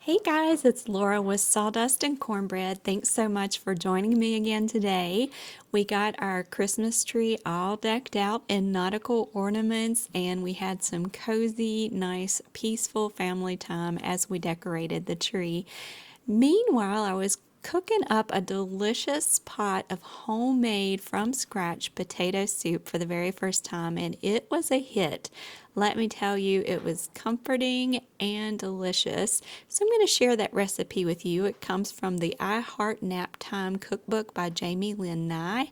Hey guys, it's Laura with Sawdust and Cornbread. Thanks so much for joining me again today. We got our Christmas tree all decked out in nautical ornaments, and we had some cozy, nice, peaceful family time as we decorated the tree. Meanwhile, I was cooking up a delicious pot of homemade from scratch potato soup for the very first time, and it was a hit. Let me tell you, it was comforting and delicious. So I'm going to share that recipe with you. It comes from the I Heart Nap Time cookbook by Jamie Lynn Nye.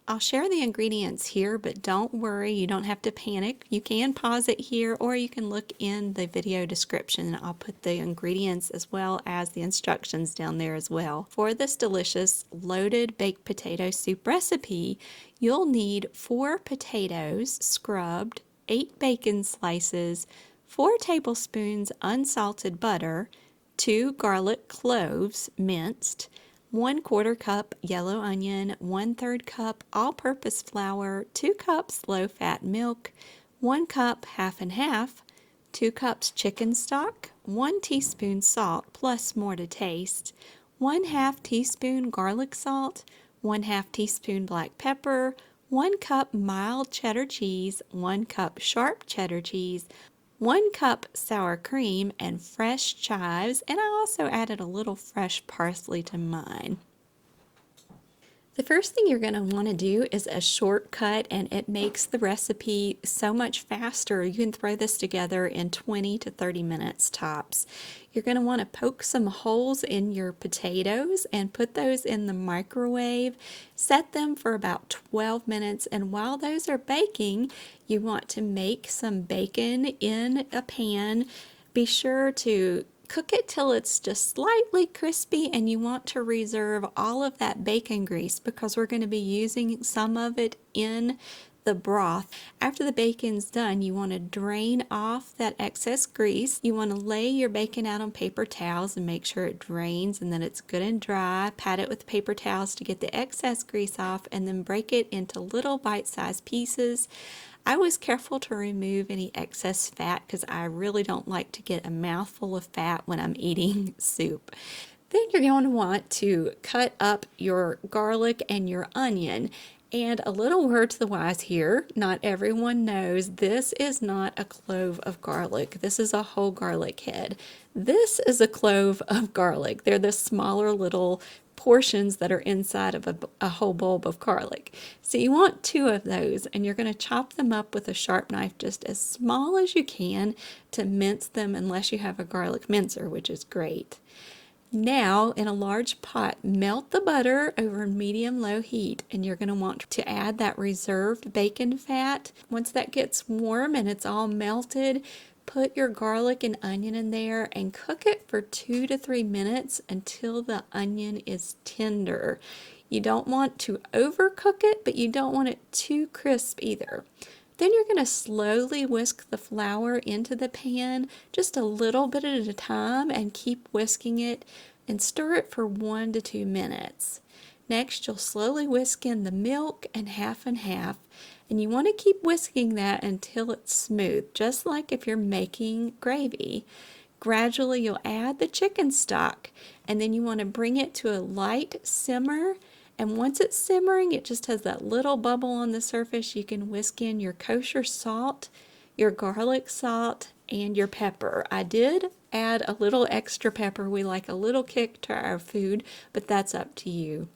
I'll share the ingredients here, but don't worry, you don't have to panic. You can pause it here or you can look in the video description. I'll put the ingredients as well as the instructions down there as well. For this delicious loaded baked potato soup recipe, you'll need 4 potatoes scrubbed, 8 bacon slices, 4 tablespoons unsalted butter, 2 garlic cloves minced, 1/4 cup yellow onion, 1/3 cup all-purpose flour, 2 cups low-fat milk, 1 cup half and half, 2 cups chicken stock, 1 teaspoon salt plus more to taste, 1/2 teaspoon garlic salt, 1/2 teaspoon black pepper, 1 cup mild cheddar cheese, 1 cup sharp cheddar cheese, 1 cup sour cream, and fresh chives, and I also added a little fresh parsley to mine. The first thing you're going to want to do is a shortcut, and it makes the recipe so much faster. You can throw this together in 20 to 30 minutes tops. You're going to want to poke some holes in your potatoes and put those in the microwave. Set them for about 12 minutes, and while those are baking, you want to make some bacon in a pan. Be sure to cook it till it's just slightly crispy, and you want to reserve all of that bacon grease because we're going to be using some of it in the broth. After the bacon's done, you want to drain off that excess grease. You want to lay your bacon out on paper towels and make sure it drains and that it's good and dry. Pat it with paper towels to get the excess grease off, and then break it into little bite-sized pieces. I was careful to remove any excess fat because I really don't like to get a mouthful of fat when I'm eating soup. Then you're going to want to cut up your garlic and your onion. And a little word to the wise here, not everyone knows this is not a clove of garlic. This is a whole garlic head. This is a clove of garlic. They're the smaller little portions that are inside of a whole bulb of garlic. So you want 2 of those, and you're going to chop them up with a sharp knife just as small as you can to mince them, unless you have a garlic mincer, which is great. Now, in a large pot, melt the butter over medium-low heat, and you're going to want to add that reserved bacon fat. Once that gets warm and it's all melted, put your garlic and onion in there and cook it for 2 to 3 minutes until the onion is tender. You don't want to overcook it, but you don't want it too crisp either. Then you're going to slowly whisk the flour into the pan, just a little bit at a time, and keep whisking it and stir it for 1 to 2 minutes. Next, you'll slowly whisk in the milk and half, and you want to keep whisking that until it's smooth, just like if you're making gravy. Gradually, you'll add the chicken stock, and then you want to bring it to a light simmer. And once it's simmering, it just has that little bubble on the surface. You can whisk in your kosher salt, your garlic salt, and your pepper. I did add a little extra pepper. We like a little kick to our food, but that's up to you.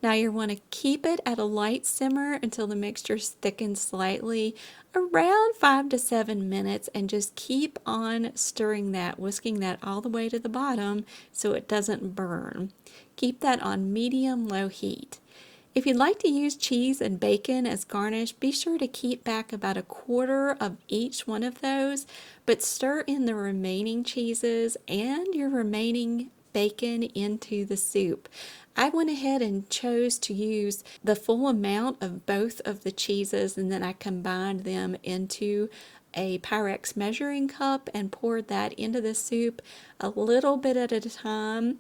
Now you want to keep it at a light simmer until the mixture thickens slightly, around 5 to 7 minutes, and just keep on stirring that, whisking that all the way to the bottom so it doesn't burn. Keep that on medium-low heat. If you'd like to use cheese and bacon as garnish, be sure to keep back about 1/4 of each one of those, but stir in the remaining cheeses and your remaining bacon into the soup. I went ahead and chose to use the full amount of both of the cheeses, and then I combined them into a Pyrex measuring cup and poured that into the soup a little bit at a time.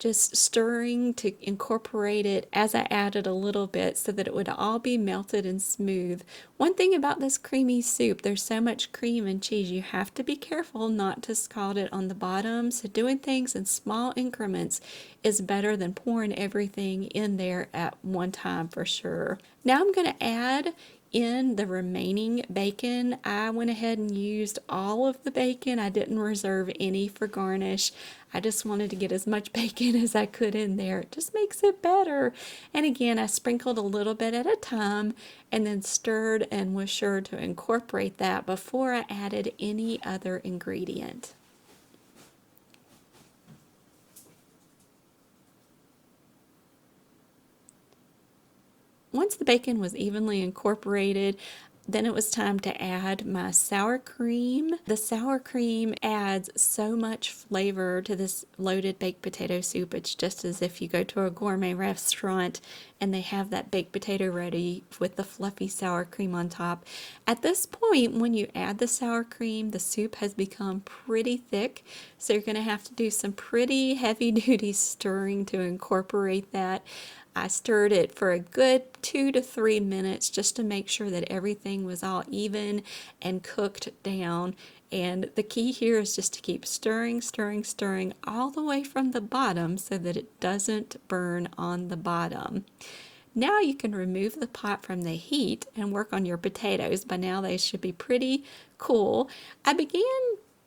just stirring to incorporate it as I added a little bit so that it would all be melted and smooth. One thing about this creamy soup, there's so much cream and cheese, you have to be careful not to scald it on the bottom. So doing things in small increments is better than pouring everything in there at one time for sure. Now I'm going to add in the remaining bacon. I went ahead and used all of the bacon. I didn't reserve any for garnish. I just wanted to get as much bacon as I could in there. It just makes it better. And again, I sprinkled a little bit at a time and then stirred and was sure to incorporate that before I added any other ingredient. Once the bacon was evenly incorporated, then it was time to add my sour cream. The sour cream adds so much flavor to this loaded baked potato soup. It's just as if you go to a gourmet restaurant and they have that baked potato ready with the fluffy sour cream on top. At this point, when you add the sour cream, the soup has become pretty thick, so you're going to have to do some pretty heavy-duty stirring to incorporate that. I stirred it for a good 2 to 3 minutes just to make sure that everything was all even and cooked down. And the key here is just to keep stirring, stirring, stirring all the way from the bottom so that it doesn't burn on the bottom. Now you can remove the pot from the heat and work on your potatoes. By now they should be pretty cool. I began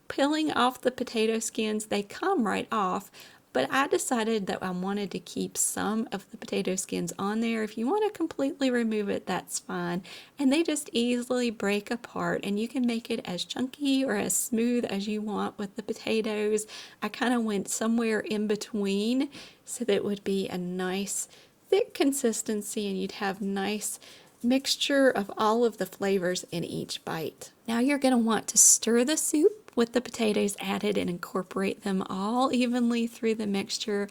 peeling off the potato skins. They come right off, but I decided that I wanted to keep some of the potato skins on there. If you want to completely remove it, that's fine. And they just easily break apart, and you can make it as chunky or as smooth as you want with the potatoes. I kind of went somewhere in between so that it would be a nice thick consistency and you'd have nice mixture of all of the flavors in each bite. Now you're going to want to stir the soup with the potatoes added and incorporate them all evenly through the mixture.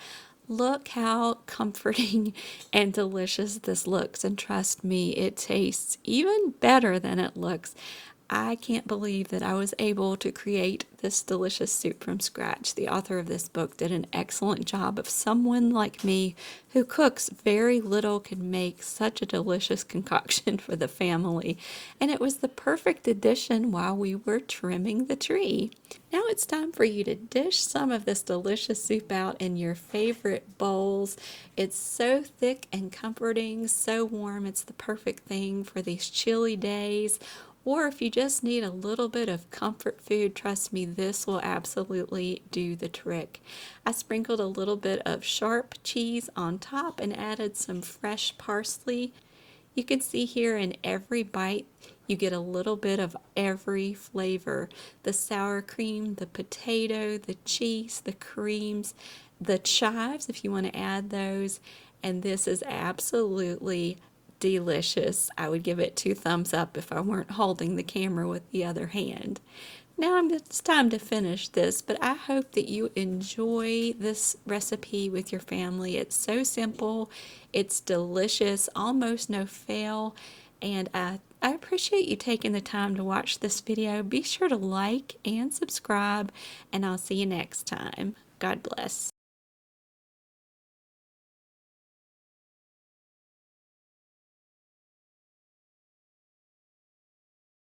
Look how comforting and delicious this looks, and trust me, it tastes even better than it looks. I can't believe that I was able to create this delicious soup from scratch. The author of this book did an excellent job. Of someone like me who cooks very little can make such a delicious concoction for the family. And it was the perfect addition while we were trimming the tree. Now it's time for you to dish some of this delicious soup out in your favorite bowls. It's so thick and comforting, so warm. It's the perfect thing for these chilly days. Or if you just need a little bit of comfort food, trust me, this will absolutely do the trick. I sprinkled a little bit of sharp cheese on top and added some fresh parsley. You can see here in every bite, you get a little bit of every flavor. The sour cream, the potato, the cheese, the creams, the chives, if you want to add those. And this is absolutely delicious. I would give it 2 thumbs up if I weren't holding the camera with the other hand. Now it's time to finish this, but I hope that you enjoy this recipe with your family. It's so simple, it's delicious, almost no fail, and I appreciate you taking the time to watch this video. Be sure to like and subscribe, and I'll see you next time. God bless.